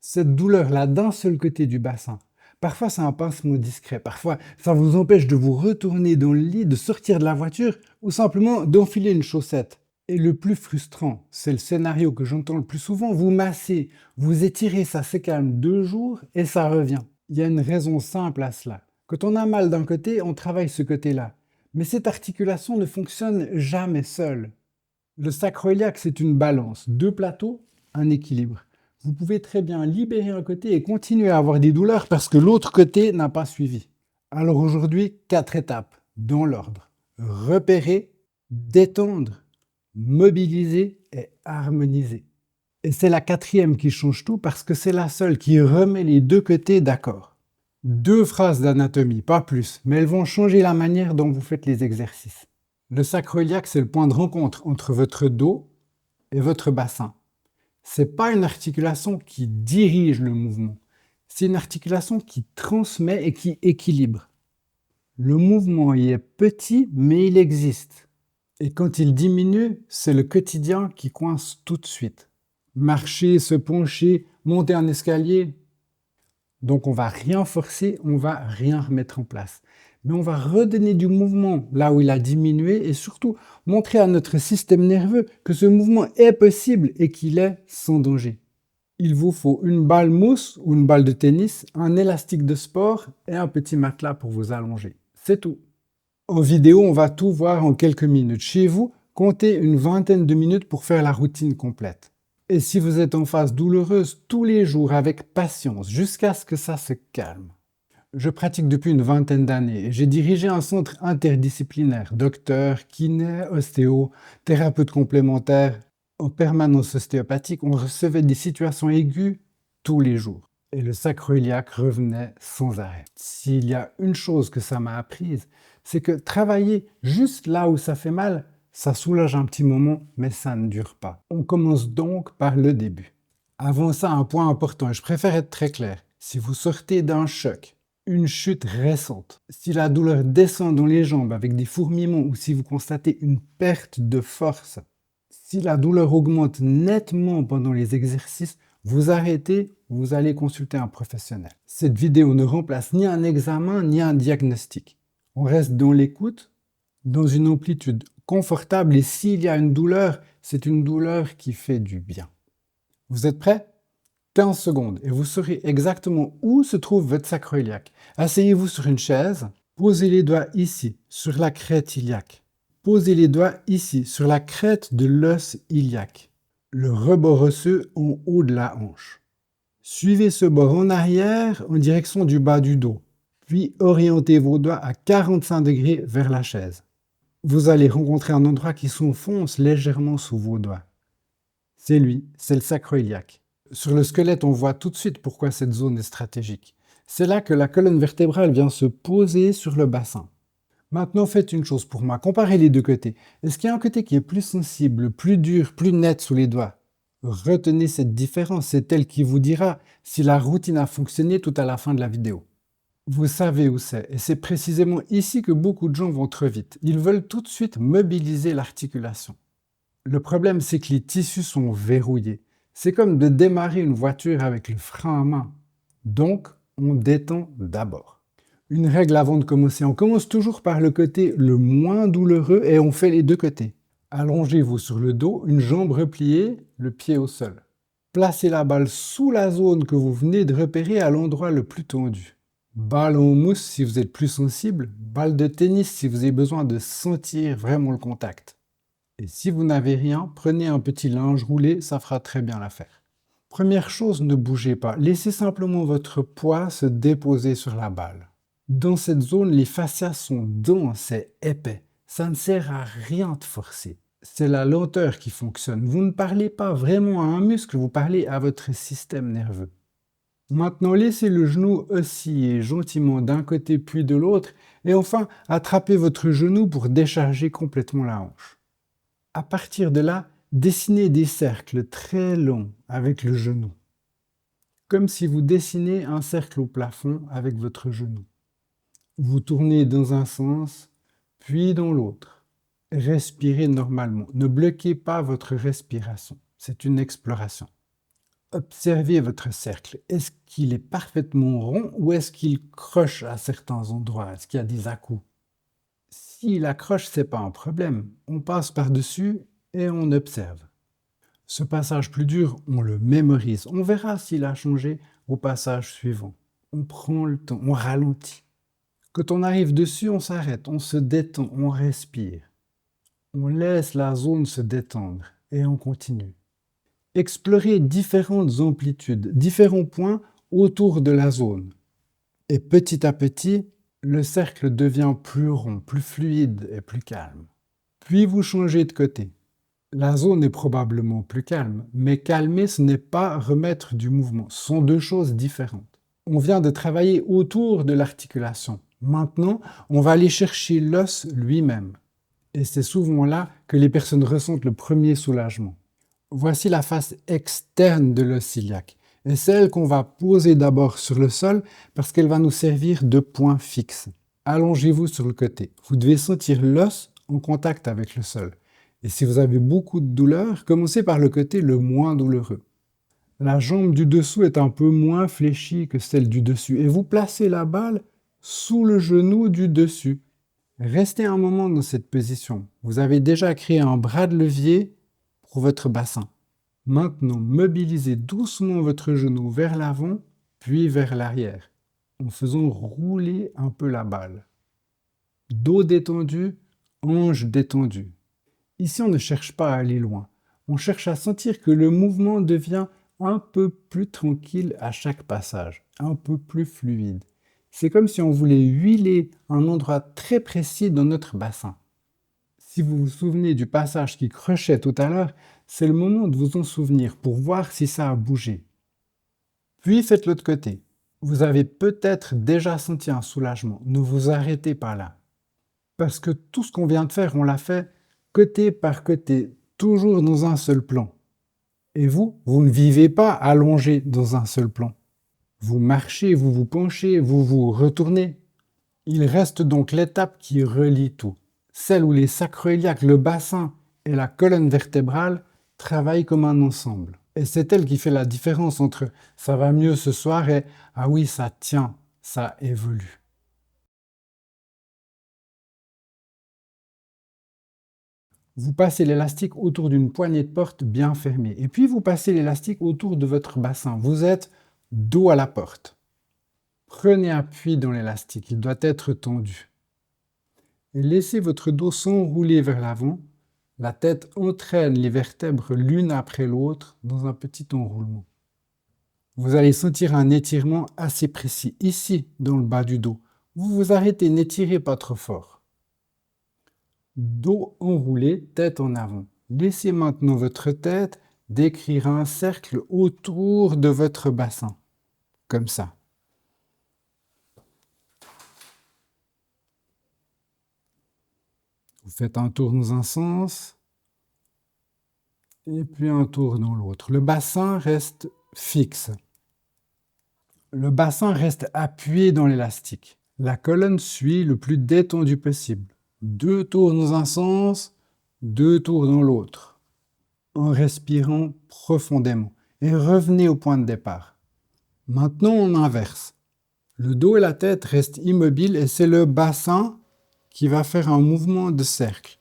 Cette douleur-là d'un seul côté du bassin, parfois c'est un pincement discret, parfois ça vous empêche de vous retourner dans le lit, de sortir de la voiture ou simplement d'enfiler une chaussette. Et le plus frustrant, c'est le scénario que j'entends le plus souvent, vous massez, vous étirez, ça se calme 2 jours et ça revient. Il y a une raison simple à cela. Quand on a mal d'un côté, on travaille ce côté-là. Mais cette articulation ne fonctionne jamais seule. Le sacroiliac, c'est une balance, deux plateaux, un équilibre. Vous pouvez très bien libérer un côté et continuer à avoir des douleurs parce que l'autre côté n'a pas suivi. Alors aujourd'hui, 4 étapes dans l'ordre. Repérer, détendre, mobiliser et harmoniser. Et c'est la quatrième qui change tout parce que c'est la seule qui remet les deux côtés d'accord. 2 phrases d'anatomie, pas plus, mais elles vont changer la manière dont vous faites les exercices. Le sacroiliac, c'est le point de rencontre entre votre dos et votre bassin. C'est pas une articulation qui dirige le mouvement, c'est une articulation qui transmet et qui équilibre. Le mouvement y est petit, mais il existe. Et quand il diminue, c'est le quotidien qui coince tout de suite. Marcher, se pencher, monter un escalier. Donc on va rien forcer, on va rien remettre en place. Mais on va redonner du mouvement là où il a diminué et surtout montrer à notre système nerveux que ce mouvement est possible et qu'il est sans danger. Il vous faut une balle mousse ou une balle de tennis, un élastique de sport et un petit matelas pour vous allonger. C'est tout. En vidéo, on va tout voir en quelques minutes. Chez vous, comptez une vingtaine de minutes pour faire la routine complète. Et si vous êtes en phase douloureuse, tous les jours avec patience jusqu'à ce que ça se calme. Je pratique depuis une vingtaine d'années et j'ai dirigé un centre interdisciplinaire, docteur, kiné, ostéo, thérapeute complémentaire. En permanence ostéopathique, on recevait des situations aiguës tous les jours. Et le sacroiliac revenait sans arrêt. S'il y a une chose que ça m'a apprise, c'est que travailler juste là où ça fait mal, ça soulage un petit moment, mais ça ne dure pas. On commence donc par le début. Avant ça, un point important, et je préfère être très clair. Si vous sortez d'un choc, une chute récente, si la douleur descend dans les jambes avec des fourmillements ou si vous constatez une perte de force, si la douleur augmente nettement pendant les exercices, vous arrêtez, vous allez consulter un professionnel. Cette vidéo ne remplace ni un examen ni un diagnostic. On reste dans l'écoute, dans une amplitude confortable et s'il y a une douleur, c'est une douleur qui fait du bien. Vous êtes prêts? 15 secondes et vous saurez exactement où se trouve votre sacroiliac. Asseyez-vous sur une chaise, posez les doigts ici, sur la crête iliaque. Posez les doigts ici, sur la crête de l'os iliaque, le rebord osseux en haut de la hanche. Suivez ce bord en arrière en direction du bas du dos, puis orientez vos doigts à 45 degrés vers la chaise. Vous allez rencontrer un endroit qui s'enfonce légèrement sous vos doigts. C'est lui, c'est le sacroiliac. Sur le squelette, on voit tout de suite pourquoi cette zone est stratégique. C'est là que la colonne vertébrale vient se poser sur le bassin. Maintenant, faites une chose pour moi, comparez les deux côtés. Est-ce qu'il y a un côté qui est plus sensible, plus dur, plus net sous les doigts? Retenez cette différence, c'est elle qui vous dira si la routine a fonctionné tout à la fin de la vidéo. Vous savez où c'est, et c'est précisément ici que beaucoup de gens vont trop vite. Ils veulent tout de suite mobiliser l'articulation. Le problème, c'est que les tissus sont verrouillés. C'est comme de démarrer une voiture avec le frein à main. Donc, on détend d'abord. Une règle avant de commencer, on commence toujours par le côté le moins douloureux et on fait les deux côtés. Allongez-vous sur le dos, une jambe repliée, le pied au sol. Placez la balle sous la zone que vous venez de repérer à l'endroit le plus tendu. Balle en mousse si vous êtes plus sensible, balle de tennis si vous avez besoin de sentir vraiment le contact. Et si vous n'avez rien, prenez un petit linge roulé, ça fera très bien l'affaire. Première chose, ne bougez pas. Laissez simplement votre poids se déposer sur la balle. Dans cette zone, les fascias sont denses et épais. Ça ne sert à rien de forcer. C'est la lenteur qui fonctionne. Vous ne parlez pas vraiment à un muscle, vous parlez à votre système nerveux. Maintenant, laissez le genou osciller gentiment d'un côté puis de l'autre et enfin, attrapez votre genou pour décharger complètement la hanche. À partir de là, dessinez des cercles très longs avec le genou, comme si vous dessinez un cercle au plafond avec votre genou. Vous tournez dans un sens, puis dans l'autre. Respirez normalement. Ne bloquez pas votre respiration. C'est une exploration. Observez votre cercle. Est-ce qu'il est parfaitement rond ou est-ce qu'il croche à certains endroits? Est-ce qu'il y a des à-coups? S'il accroche, c'est pas un problème. On passe par-dessus et on observe. Ce passage plus dur, on le mémorise. On verra s'il a changé au passage suivant. On prend le temps, on ralentit. Quand on arrive dessus, on s'arrête, on se détend, on respire. On laisse la zone se détendre et on continue. Explorez différentes amplitudes, différents points autour de la zone. Et petit à petit, le cercle devient plus rond, plus fluide et plus calme. Puis vous changez de côté. La zone est probablement plus calme, mais calmer, ce n'est pas remettre du mouvement. Ce sont deux choses différentes. On vient de travailler autour de l'articulation. Maintenant, on va aller chercher l'os lui-même. Et c'est souvent là que les personnes ressentent le premier soulagement. Voici la face externe de l'os iliaque. Et celle qu'on va poser d'abord sur le sol parce qu'elle va nous servir de point fixe. Allongez-vous sur le côté. Vous devez sentir l'os en contact avec le sol. Et si vous avez beaucoup de douleur, commencez par le côté le moins douloureux. La jambe du dessous est un peu moins fléchie que celle du dessus et vous placez la balle sous le genou du dessus. Restez un moment dans cette position. Vous avez déjà créé un bras de levier pour votre bassin. Maintenant, mobilisez doucement votre genou vers l'avant, puis vers l'arrière, en faisant rouler un peu la balle. Dos détendu, hanche détendue. Ici, on ne cherche pas à aller loin. On cherche à sentir que le mouvement devient un peu plus tranquille à chaque passage, un peu plus fluide. C'est comme si on voulait huiler un endroit très précis dans notre bassin. Si vous vous souvenez du passage qui crochait tout à l'heure, c'est le moment de vous en souvenir pour voir si ça a bougé. Puis faites l'autre côté. Vous avez peut-être déjà senti un soulagement. Ne vous arrêtez pas là. Parce que tout ce qu'on vient de faire, on l'a fait côté par côté, toujours dans un seul plan. Et vous ne vivez pas allongé dans un seul plan. Vous marchez, vous vous penchez, vous vous retournez. Il reste donc l'étape qui relie tout. Celle où les sacroiliaques, le bassin et la colonne vertébrale travaillent comme un ensemble. Et c'est elle qui fait la différence entre « ça va mieux ce soir » et « ah oui, ça tient, ça évolue ». Vous passez l'élastique autour d'une poignée de porte bien fermée. Et puis vous passez l'élastique autour de votre bassin. Vous êtes dos à la porte. Prenez appui dans l'élastique, il doit être tendu. Et laissez votre dos s'enrouler vers l'avant. La tête entraîne les vertèbres l'une après l'autre dans un petit enroulement. Vous allez sentir un étirement assez précis, ici, dans le bas du dos. Vous vous arrêtez, n'étirez pas trop fort. Dos enroulé, tête en avant. Laissez maintenant votre tête décrire un cercle autour de votre bassin, comme ça. Vous faites un tour dans un sens, et puis un tour dans l'autre. Le bassin reste fixe. Le bassin reste appuyé dans l'élastique. La colonne suit le plus détendu possible. 2 tours dans un sens, 2 tours dans l'autre. En respirant profondément. Et revenez au point de départ. Maintenant, on inverse. Le dos et la tête restent immobiles et c'est le bassin qui va faire un mouvement de cercle.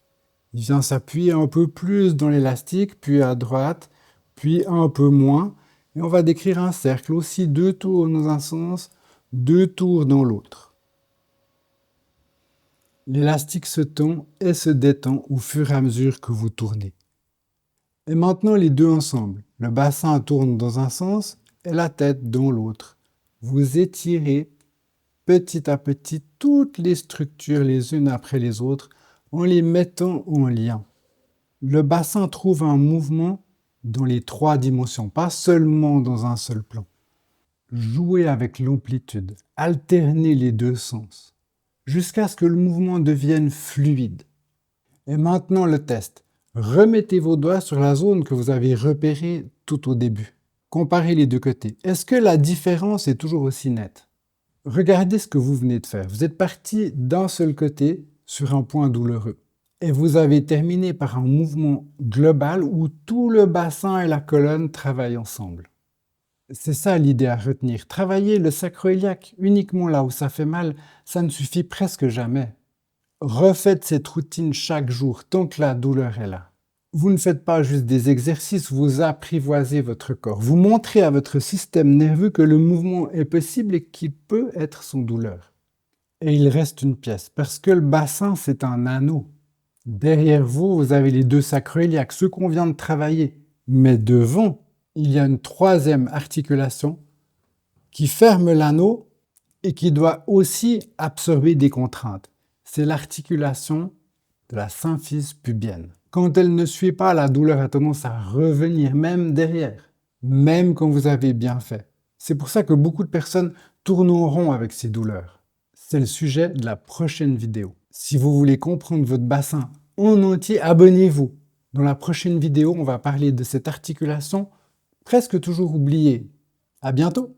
Il vient s'appuyer un peu plus dans l'élastique, puis à droite, puis un peu moins. Et on va décrire un cercle, aussi 2 tours dans un sens, 2 tours dans l'autre. L'élastique se tend et se détend au fur et à mesure que vous tournez. Et maintenant les deux ensemble. Le bassin tourne dans un sens et la tête dans l'autre. Vous étirez petit à petit toutes les structures les unes après les autres en les mettant en lien. Le bassin trouve un mouvement dans les 3 dimensions, pas seulement dans un seul plan. Jouez avec l'amplitude, alternez les deux sens, jusqu'à ce que le mouvement devienne fluide. Et maintenant le test. Remettez vos doigts sur la zone que vous avez repérée tout au début. Comparez les deux côtés. Est-ce que la différence est toujours aussi nette? Regardez ce que vous venez de faire. Vous êtes parti d'un seul côté sur un point douloureux. Et vous avez terminé par un mouvement global où tout le bassin et la colonne travaillent ensemble. C'est ça l'idée à retenir. Travailler le sacro-iliaque uniquement là où ça fait mal, ça ne suffit presque jamais. Refaites cette routine chaque jour tant que la douleur est là. Vous ne faites pas juste des exercices, vous apprivoisez votre corps. Vous montrez à votre système nerveux que le mouvement est possible et qu'il peut être sans douleur. Et il reste une pièce, parce que le bassin, c'est un anneau. Derrière vous, vous avez les deux sacro-iliaques, ceux qu'on vient de travailler. Mais devant, il y a une troisième articulation qui ferme l'anneau et qui doit aussi absorber des contraintes. C'est l'articulation de la symphyse pubienne. Quand elle ne suit pas, la douleur a tendance à revenir, même derrière, même quand vous avez bien fait. C'est pour ça que beaucoup de personnes tournent en rond avec ces douleurs. C'est le sujet de la prochaine vidéo. Si vous voulez comprendre votre bassin en entier, abonnez-vous. Dans la prochaine vidéo, on va parler de cette articulation presque toujours oubliée. À bientôt!